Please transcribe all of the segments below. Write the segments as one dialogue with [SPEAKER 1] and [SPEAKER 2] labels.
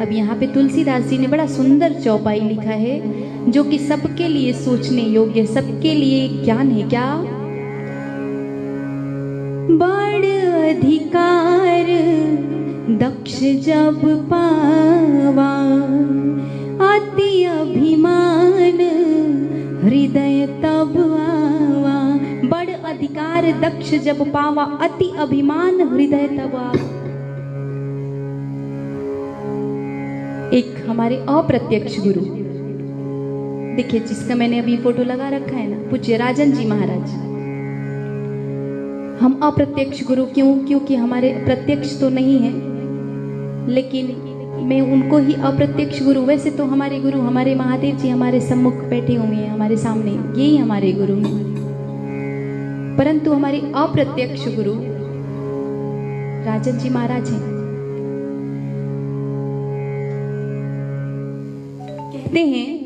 [SPEAKER 1] अब यहाँ पे तुलसीदास जी ने बड़ा सुंदर चौपाई लिखा है जो कि सबके लिए सोचने योग्य, सबके लिए ज्ञान है। क्या? बड़ अधिकार दक्ष जब पावा, अति अभिमान हृदय तब आवा। बड़ अधिकार दक्ष जब पावा, अति अभिमान हृदय तब आवा। एक हमारे अप्रत्यक्ष गुरु, देखिए जिसका मैंने अभी फोटो लगा रखा है ना, पूज्य राजन जी महाराज। हम अप्रत्यक्ष गुरु क्यों? क्योंकि हमारे प्रत्यक्ष तो नहीं है, लेकिन मैं उनको ही अप्रत्यक्ष गुरु। वैसे तो हमारे गुरु, हमारे महादेव जी हमारे सम्मुख बैठे हुए हैं, हमारे सामने, यही हमारे गुरु हैं। परंतु हमारे अप्रत्यक्ष गुरु राजन जी महाराज हैं। कहते हैं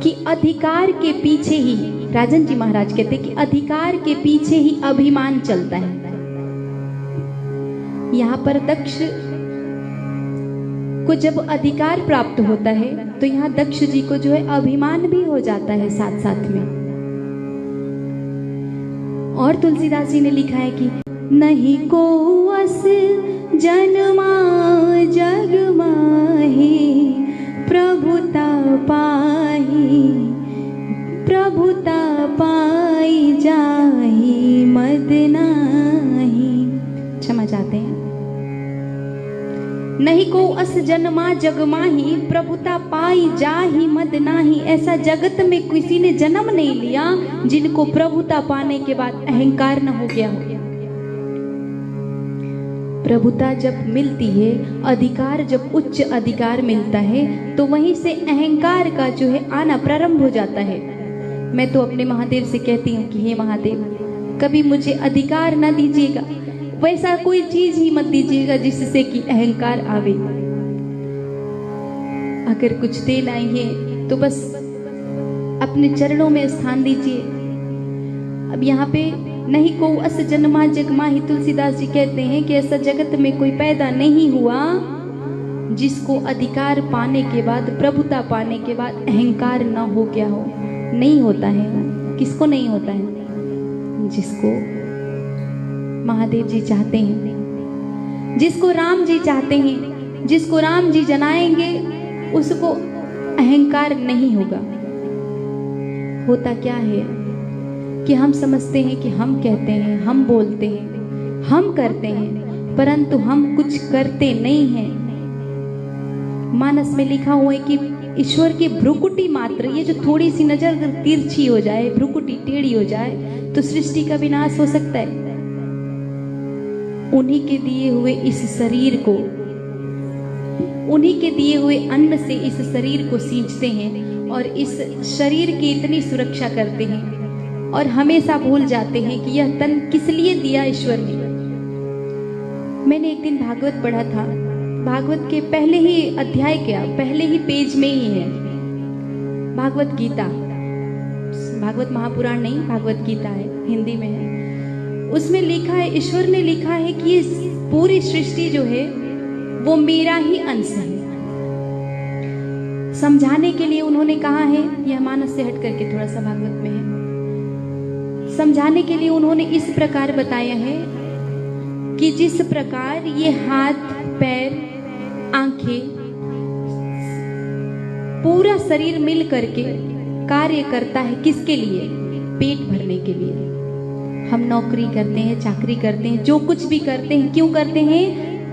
[SPEAKER 1] कि अधिकार के पीछे ही, राजन जी महाराज कहते हैं कि अधिकार के पीछे ही अभिमान चलता है। यहाँ पर दक्ष को जब अधिकार प्राप्त होता है तो यहाँ दक्ष जी को जो है अभिमान भी हो जाता है साथ साथ में। और तुलसीदास जी ने लिखा है कि नहीं को अस जन्मा जग माही, प्रभुता पाही प्रभुता पाई जाही मद नाही। क्षमा चाहते हैं। नहीं को अस जन्मा जग माही, प्रभुता पाई जाही मद नाही। ऐसा जगत में किसी ने जन्म नहीं लिया जिनको प्रभुता पाने के बाद अहंकार न हो गया हो। प्रभुता जब मिलती है, अधिकार जब उच्च अधिकार मिलता है, तो वहीं से अहंकार का जो है आना प्रारंभ हो जाता है। मैं तो अपने महादेव से कहती हूँ कि हे महादेव, कभी मुझे अधिकार न दीजिएगा, वैसा कोई चीज ही मत दीजिएगा जिससे कि अहंकार आवे। अगर कुछ देना है तो बस अपने चरणों में स्थान दीजिए। अब यहाँ पे नहीं को अस जन्मा जग माही, तुलसीदास जी कहते हैं कि ऐसा जगत में कोई पैदा नहीं हुआ जिसको अधिकार पाने के बाद, प्रभुता पाने के बाद अहंकार न हो गया हो। नहीं होता है। किसको नहीं होता है? जिसको महादेव जी चाहते हैं, जिसको राम जी चाहते हैं, जिसको राम जी जनाएंगे, उसको अहंकार नहीं होगा। होता क्या है कि हम समझते हैं कि हम कहते हैं, हम बोलते हैं, हम करते हैं, परंतु हम कुछ करते नहीं हैं। मानस में लिखा हुआ है कि ईश्वर की भ्रुकुटी मात्र, ये जो थोड़ी सी नजर तिरछी हो जाए, भ्रुकुटी टेढ़ी हो जाए, तो सृष्टि का विनाश हो सकता है। उन्हीं के दिए हुए इस शरीर को, उन्हीं के दिए हुए अन्न से इस शरीर को सींचते हैं और इस शरीर की इतनी सुरक्षा करते हैं और हमेशा भूल जाते हैं कि यह तन किस लिए दिया ईश्वर ने। मैंने एक दिन भागवत पढ़ा था, भागवत के पहले ही अध्याय के पहले ही पेज में ही है भागवत गीता, भागवत महापुराण नहीं, भागवत गीता है, हिंदी में है। उसमें लिखा है, ईश्वर ने लिखा है कि ये पूरी सृष्टि जो है वो मेरा ही अंश है। समझाने के लिए उन्होंने कहा है, यह मानस से हट करके थोड़ा सा भागवत में है, समझाने के लिए उन्होंने इस प्रकार बताया है कि जिस प्रकार ये हाथ, पैर, आंखें, पूरा शरीर मिल करके कार्य करता है, किसके लिए? पेट भरने के लिए। हम नौकरी करते हैं, चाकरी करते हैं, जो कुछ भी करते हैं, क्यों करते हैं?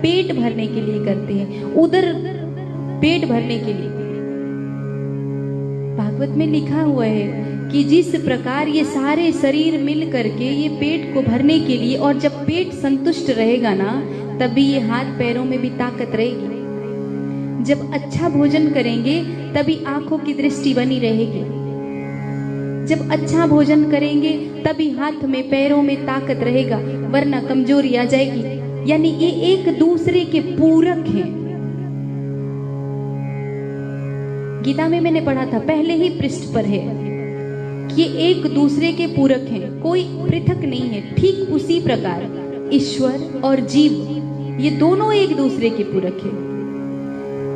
[SPEAKER 1] पेट भरने के लिए करते हैं, उधर पेट भरने के लिए। भागवत में लिखा हुआ है कि जिस प्रकार ये सारे शरीर मिल करके ये पेट को भरने के लिए, और जब पेट संतुष्ट रहेगा ना, तभी ये हाथ पैरों में भी ताकत रहेगी। जब अच्छा भोजन करेंगे तभी आंखों की दृष्टि बनी रहेगी। जब अच्छा भोजन करेंगे तभी हाथ में पैरों में ताकत रहेगा, वरना कमजोरी आ जाएगी। यानी ये एक दूसरे के पूरक हैं। गीता में मैंने पढ़ा था, पहले ही पृष्ठ पर है कि ये एक दूसरे के पूरक हैं, कोई पृथक नहीं है। ठीक उसी प्रकार ईश्वर और जीव ये दोनों एक दूसरे के पूरक है।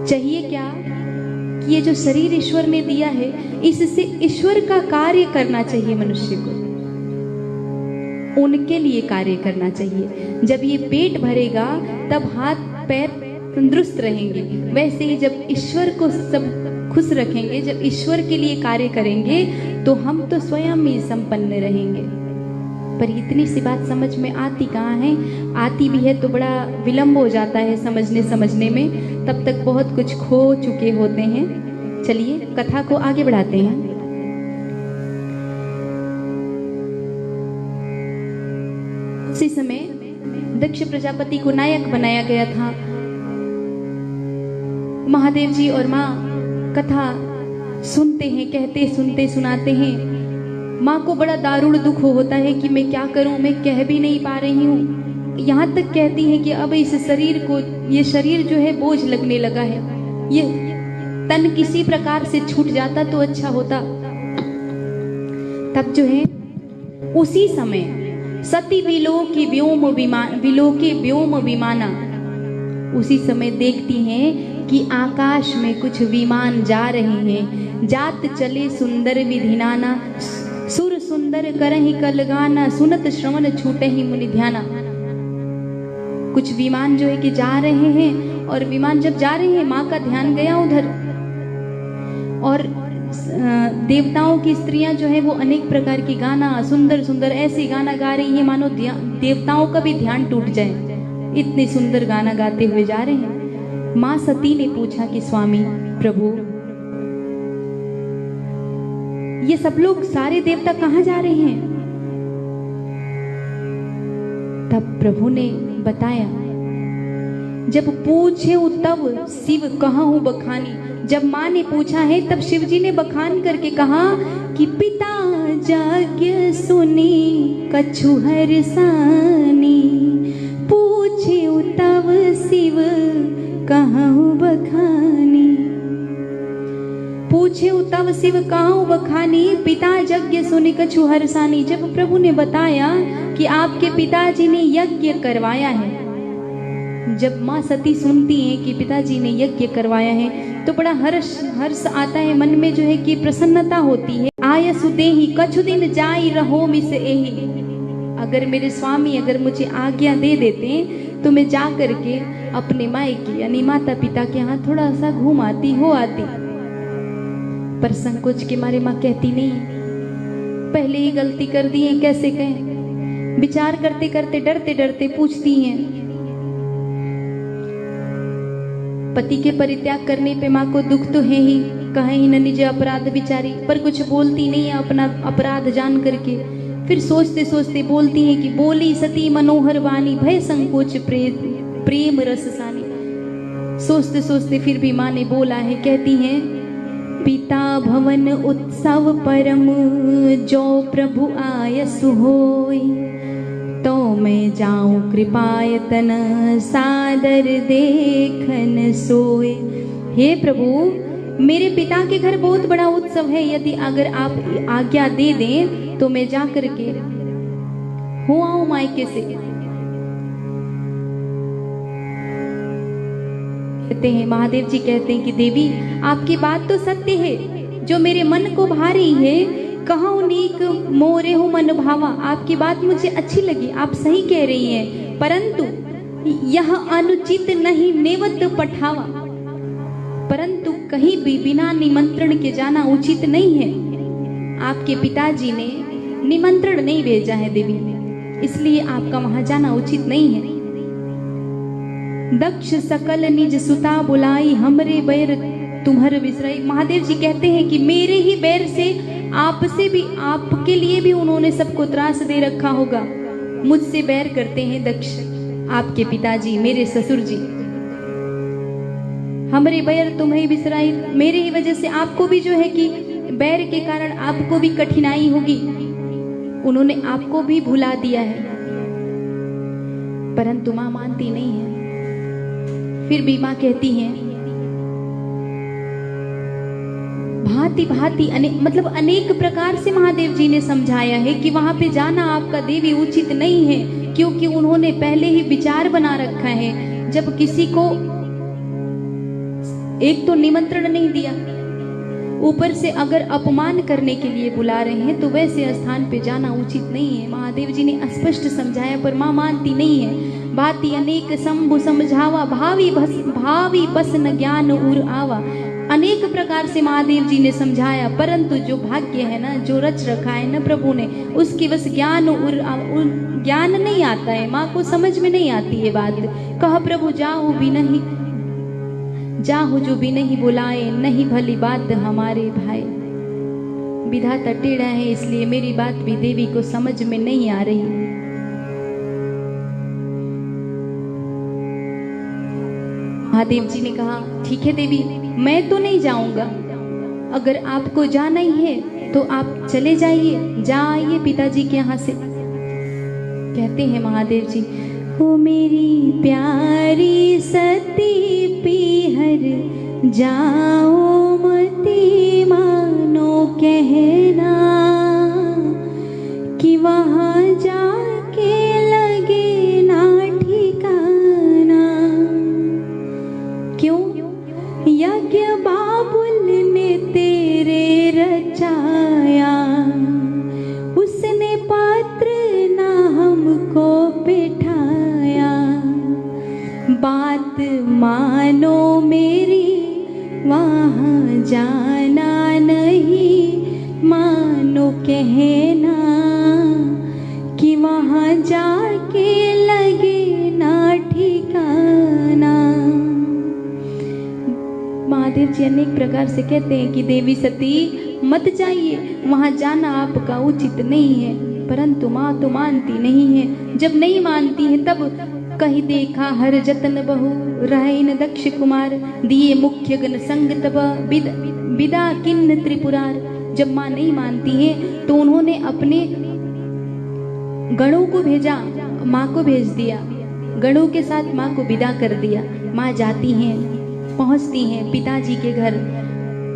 [SPEAKER 1] चाहिए क्या कि ये जो शरीर ईश्वर ने दिया है, इससे ईश्वर का कार्य करना चाहिए मनुष्य को, उनके लिए कार्य करना चाहिए। जब ये पेट भरेगा तब हाथ पैर तंदुरुस्त रहेंगे। वैसे ही जब ईश्वर को सब खुश रखेंगे, जब ईश्वर के लिए कार्य करेंगे, तो हम तो स्वयं ही संपन्न रहेंगे। पर इतनी सी बात समझ में आती कहाँ है? आती भी है तो बड़ा विलंब हो जाता है समझने में, तब तक बहुत कुछ खो चुके होते हैं। चलिए कथा को आगे बढ़ाते हैं। उसी समय दक्ष प्रजापति को नायक बनाया गया था। महादेव जी और माँ कथा सुनते हैं, कहते सुनते सुनाते हैं। माँ को बड़ा दारुण दुख होता है कि मैं क्या करूं, मैं कह भी नहीं पा रही हूँ। यहाँ तक कहती हैं कि अब इस शरीर को, ये शरीर जो है बोझ लगने लगा है, ये तन किसी प्रकार से छूट जाता तो अच्छा होता। तब जो है उसी समय सती विलोके व्योम विमाना, उसी समय देखती हैं कि आकाश में कुछ विमान जा रहे हैं। जात चले सुंदर विधिनाना, सुर सुंदर करहि कलगाना, सुनत श्रवण छूटे ही मुनि ध्याना। कुछ विमान जो है कि जा रहे हैं, और विमान जब जा रहे हैं माँ का ध्यान गया उधर, और देवताओं की स्त्रियां जो है वो अनेक प्रकार की गाना, सुंदर सुंदर ऐसे गाना गा रही है मानो देवताओं का भी ध्यान टूट जाए, इतने सुंदर गाना गाते हुए जा रहे हैं। माँ सती ने पूछा कि स्वामी प्रभु, ये सब लोग सारे देवता कहाँ जा रहे हैं? तब प्रभु ने बताया, जब पूछे तब शिव कहाहू बखानी। जब माँ ने पूछा है तब शिव जी ने बखान करके कहा कि पिता जाग्ञ सुनी कछु हरसानी, पूछे तब शिव कहाहू बखानी। पूछे तब शिव कहाहू बखानी, पिता यज्ञ सुनि कछु हरसानी। जब प्रभु ने बताया कि आपके पिताजी ने यज्ञ करवाया है, जब माँ सती सुनती हैं कि पिताजी ने यज्ञ करवाया है, तो बड़ा हर्ष आता है मन में, जो है कि प्रसन्नता होती है। आय सुदेहि कछु दिन जाई रहो मिस एहि। अगर मेरे स्वामी अगर मुझे आज्ञा दे देते तो मैं जा करके अपने मायके यानी माता पिता के यहाँ थोड़ा सा घूम आती हो आती। पर संकोच के मारे माँ कहती नहीं, पहले ही गलती कर दी है, कैसे कहें। विचार करते करते डरते डरते पूछती हैं। पति के परित्याग करने पे माँ को दुख तो है ही, कहे ही न निज अपराध बिचारी, पर कुछ बोलती नहीं है अपना अपराध जान करके। फिर सोचते सोचते बोलती हैं कि बोली सती मनोहर वाणी, भय संकोच प्रेम रस सानी। सोचते सोचते फिर भी माँ ने बोला है, कहती हैं, पिता भवन उत्सव परम, जो प्रभु आयसु होय, तो मैं जाऊं कृपायतन, सादर देखन सोए। हे प्रभु, मेरे पिता के घर बहुत बड़ा उत्सव है, यदि अगर आप आज्ञा दे दें तो मैं जा करके हो आऊं मायके से। कहते हैं महादेव जी कहते हैं कि देवी आपकी बात तो सत्य है, जो मेरे मन को भा रही है, कहूँ नीक मोरे हो मन भावा। आपकी बात मुझे अच्छी लगी, आप सही कह रही हैं, परंतु यह अनुचित नहीं नेवत पठावा। परंतु कहीं भी बिना निमंत्रण के जाना उचित नहीं है। आपके पिताजी ने निमंत्रण नहीं भेजा है देवी, इसलिए आपका वहां जाना उचित नहीं है। दक्ष सकल निज सुता बुलाई, हमरे बैर तुम्हारे विसराई। महादेव जी कहते हैं कि मेरे ही बैर से आपसे भी, आपके लिए भी उन्होंने सबको त्रास दे रखा होगा। मुझसे बैर करते हैं दक्ष, आपके पिताजी, मेरे ससुर जी। हमरे बैर तुम्हें बिसराई, मेरे ही वजह से आपको भी जो है कि बैर के कारण आपको भी कठिनाई होगी। उन्होंने आपको भी भुला दिया है, परंतु मां मानती नहीं है। फिर भी मां कहती हैं, भांति भांति मतलब अनेक प्रकार से महादेव जी ने समझाया है कि वहां पे जाना आपका देवी उचित नहीं है, क्योंकि उन्होंने पहले ही विचार बना रखा है, जब किसी को एक तो निमंत्रण नहीं दिया, ऊपर से अगर अपमान करने के लिए बुला रहे हैं तो वैसे स्थान पे जाना उचित नहीं है। महादेव जी ने स्पष्ट समझाया, पर मां मानती नहीं है। बाती अनेक शंभु समझावा, भावी बस न ज्ञान उर आवा। अनेक प्रकार से महादेव जी ने समझाया, परंतु जो भाग्य है ना, जो रच रखा है ना प्रभु ने, उसकी बस ज्ञान नहीं आता है। माँ को समझ में नहीं आती है बात। कह प्रभु जाओ भी नहीं, जाहु जो भी नहीं बुलाए, नहीं भली बात हमारे भाई। विधाता टेढ़ा है, इसलिए मेरी बात भी देवी को समझ में नहीं आ रही। महादेव जी ने कहा, ठीक है देवी, मैं तो नहीं जाऊंगा, अगर आपको जाना ही है तो आप चले जाइए, जा आइए पिताजी के यहाँ से। कहते हैं महादेव जी, ओ मेरी प्यारी सती पीहर, जाओ मती मानो कहना, कि वहाँ जाके लगे ना ठिकाना। क्यों? यज्ञ बाबुल ने तेरे रचाया, उसने पात्र ना हमको बिठाया। बात मानो मेरी, वहाँ जाना नहीं, मानो कहना, कि वहाँ जाके लगे ना ठिकाना। महादेव जी अनेक प्रकार से कहते हैं कि देवी सती मत जाइए, वहाँ जाना आपका उचित नहीं है, परंतु माँ तो मानती नहीं है। जब नहीं मानती है तब कही देखा हर जतन बहु, रहे न दक्ष कुमार, दिए मुख्य गण संग तब, विदा किन्न त्रिपुरार। जब माँ नहीं मानती है तो उन्होंने अपने गणों को भेजा, माँ को भेज दिया, गणों के साथ माँ को विदा कर दिया। माँ जाती हैं, पहुंचती हैं पिताजी के घर।